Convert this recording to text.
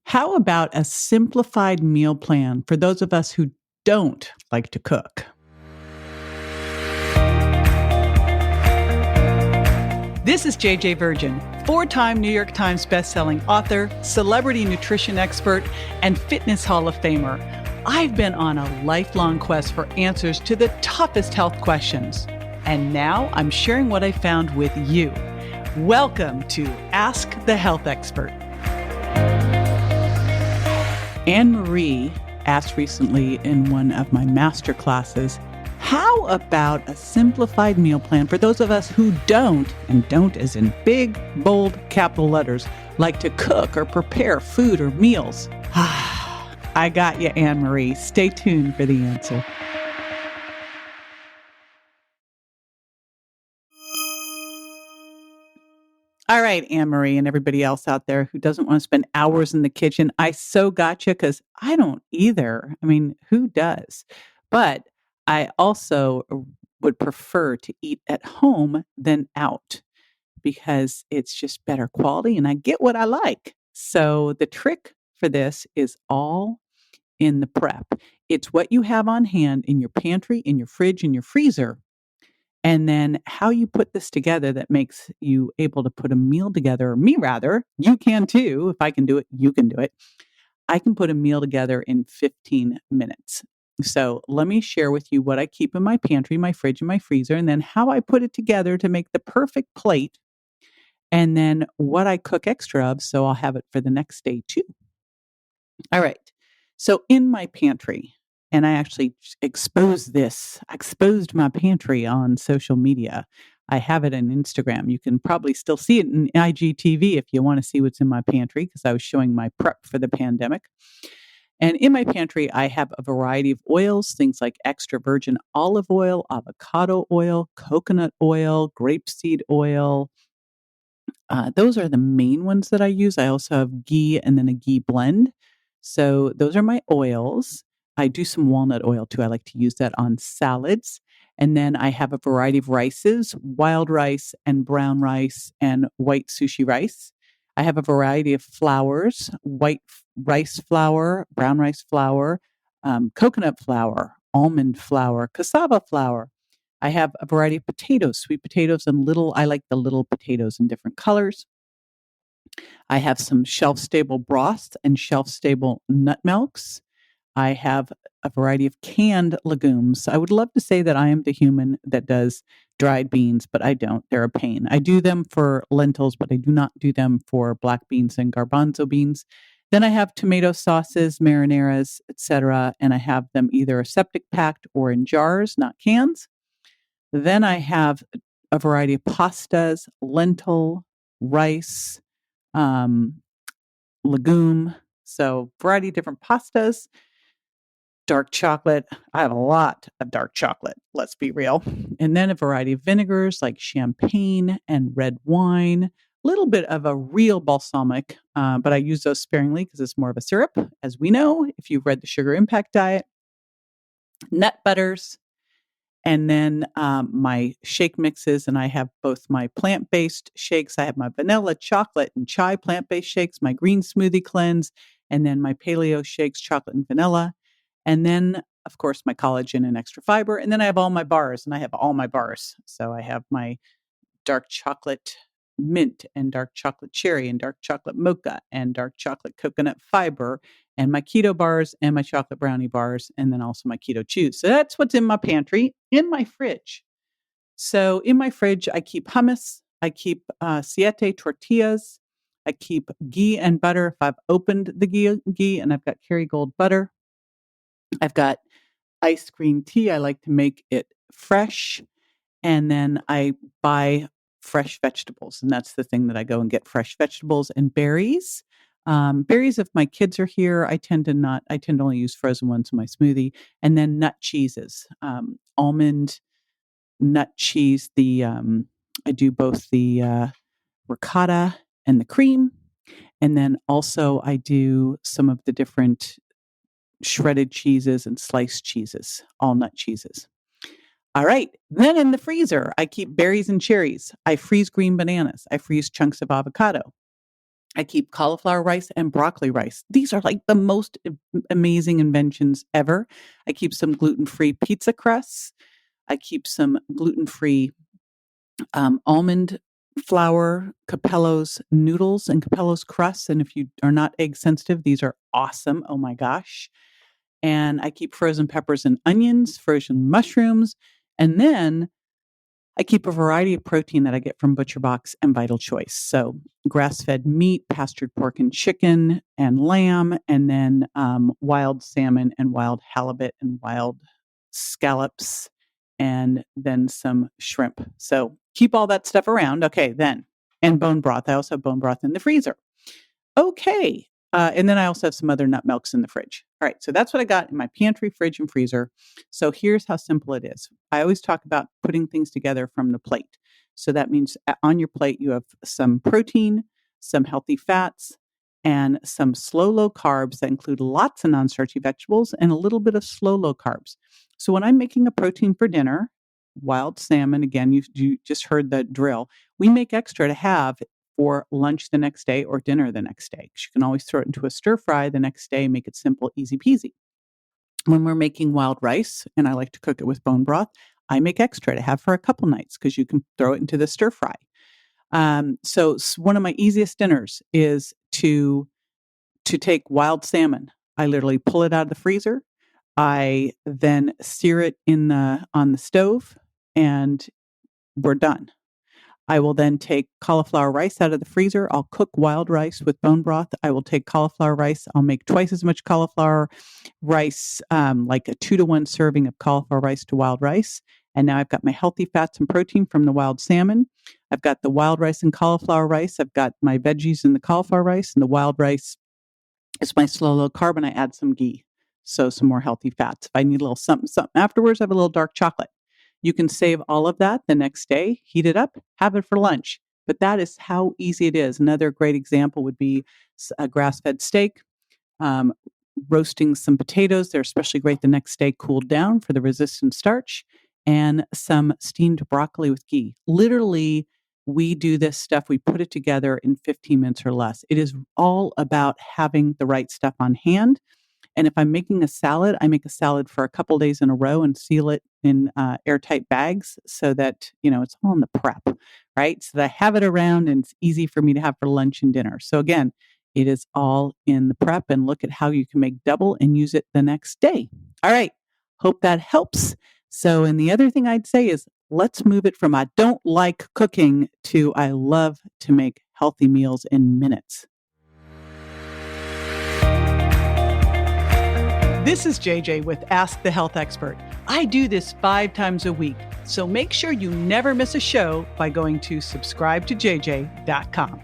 How about a simplified meal plan for those of us who don't like to cook? This is JJ Virgin, four-time New York Times bestselling author, celebrity nutrition expert, and fitness Hall of Famer. I've been on a lifelong quest for answers to the toughest health questions. And now I'm sharing what I found with you. Welcome to Ask the Health Expert. Annemarie asked recently in one of my master classes, how about a simplified meal plan for those of us who don't, and don't as in big, bold, capital letters, like to cook or prepare food or meals? I got you, Annemarie. Stay tuned for the answer. All right, Annemarie and everybody else out there who doesn't want to spend hours in the kitchen, I so got you because I don't either. I mean, who does? But I also would prefer to eat at home than out because it's just better quality and I get what I like. So the trick for this is all in the prep. It's what you have on hand in your pantry, in your fridge, in your freezer. And then how you put this together that makes you able to put a meal together, or me rather, you can too. If I can do it, you can do it. I can put a meal together in 15 minutes. So let me share with you what I keep in my pantry, my fridge, and my freezer, and then how I put it together to make the perfect plate, and then what I cook extra of so I'll have it for the next day too. All right. So in my pantry, and I actually exposed my pantry on social media. I have it on Instagram. You can probably still see it in IGTV if you want to see what's in my pantry, because I was showing my prep for the pandemic. And in my pantry, I have a variety of oils, things like extra virgin olive oil, avocado oil, coconut oil, grapeseed oil. Those are the main ones that I use. I also have ghee and then a ghee blend. So those are my oils. I do some walnut oil too. I like to use that on salads. And then I have a variety of rices, wild rice and brown rice and white sushi rice. I have a variety of flours, white rice flour, brown rice flour, coconut flour, almond flour, cassava flour. I have a variety of potatoes, sweet potatoes and I like the little potatoes in different colors. I have some shelf-stable broths and shelf-stable nut milks. I have a variety of canned legumes. I would love to say that I am the human that does dried beans, but I don't. They're a pain. I do them for lentils, but I do not do them for black beans and garbanzo beans. Then I have tomato sauces, marinaras, etc., and I have them either aseptic packed or in jars, not cans. Then I have a variety of pastas, lentil, rice, legume. So variety of different pastas, dark chocolate. I have a lot of dark chocolate, let's be real. And then a variety of vinegars like champagne and red wine, a little bit of a real balsamic, but I use those sparingly because it's more of a syrup, as we know, if you've read the Sugar Impact Diet. Nut butters, and then my shake mixes, and I have both my plant-based shakes. I have my vanilla, chocolate, and chai plant-based shakes, my green smoothie cleanse, and then my paleo shakes, chocolate and vanilla. And then, of course, my collagen and extra fiber. And then I have all my bars, and I have all my bars. So I have my dark chocolate mint and dark chocolate cherry and dark chocolate mocha and dark chocolate coconut fiber and my keto bars and my chocolate brownie bars and then also my keto chews. So that's what's in my pantry. In my fridge. So in my fridge, I keep hummus. I keep siete tortillas. I keep ghee and butter if I've opened the ghee and I've got Kerrygold butter. I've got iced green tea. I like to make it fresh. And then I buy fresh vegetables. And that's the thing that I go and get fresh vegetables and berries. Berries, if my kids are here, I tend to only use frozen ones in my smoothie. And then nut cheeses, almond nut cheese. I do both the ricotta and the cream. And then also I do some of the different shredded cheeses and sliced cheeses, all nut cheeses. All right. Then in the freezer, I keep berries and cherries. I freeze green bananas. I freeze chunks of avocado. I keep cauliflower rice and broccoli rice. These are like the most amazing inventions ever. I keep some gluten-free pizza crusts. I keep some gluten-free almond flour, Capello's noodles and Capello's crusts. And if you are not egg sensitive, these are awesome. Oh my gosh. And I keep frozen peppers and onions, frozen mushrooms. And then I keep a variety of protein that I get from ButcherBox and Vital Choice. So grass-fed meat, pastured pork and chicken and lamb, and then wild salmon and wild halibut and wild scallops, and then some shrimp. So keep all that stuff around. Okay, then. And bone broth. I also have bone broth in the freezer. Okay. And then I also have some other nut milks in the fridge. All right. So that's what I got in my pantry, fridge, and freezer. So here's how simple it is. I always talk about putting things together from the plate. So that means on your plate, you have some protein, some healthy fats, and some slow, low carbs that include lots of non-starchy vegetables and a little bit of slow, low carbs. So when I'm making a protein for dinner, wild salmon, again, you just heard the drill. We make extra to have for lunch the next day or dinner the next day. You can always throw it into a stir fry the next day, make it simple, easy peasy. When we're making wild rice, and I like to cook it with bone broth, I make extra to have for a couple nights because you can throw it into the stir fry. So one of my easiest dinners is to take wild salmon. I literally pull it out of the freezer. I then sear it on the stove, and we're done. I will then take cauliflower rice out of the freezer. I'll cook wild rice with bone broth. I will take cauliflower rice. I'll make twice as much cauliflower rice, like a 2-to-1 serving of cauliflower rice to wild rice. And now I've got my healthy fats and protein from the wild salmon. I've got the wild rice and cauliflower rice. I've got my veggies in the cauliflower rice, and the wild rice is my slow, low carb, and I add some ghee. So some more healthy fats. If I need a little something afterwards, I have a little dark chocolate. You can save all of that the next day, heat it up, have it for lunch. But that is how easy it is. Another great example would be a grass-fed steak, roasting some potatoes. They're especially great the next day, cooled down for the resistant starch, and some steamed broccoli with ghee. Literally, we do this stuff. We put it together in 15 minutes or less. It is all about having the right stuff on hand. And if I'm making a salad, I make a salad for a couple days in a row and seal it in airtight bags so that, it's all in the prep, right? So that I have it around and it's easy for me to have for lunch and dinner. So again, it is all in the prep, and look at how you can make double and use it the next day. All right. Hope that helps. So, and the other thing I'd say is let's move it from I don't like cooking to I love to make healthy meals in minutes. This is JJ with Ask the Health Expert. I do this 5 times a week, so make sure you never miss a show by going to subscribetojj.com.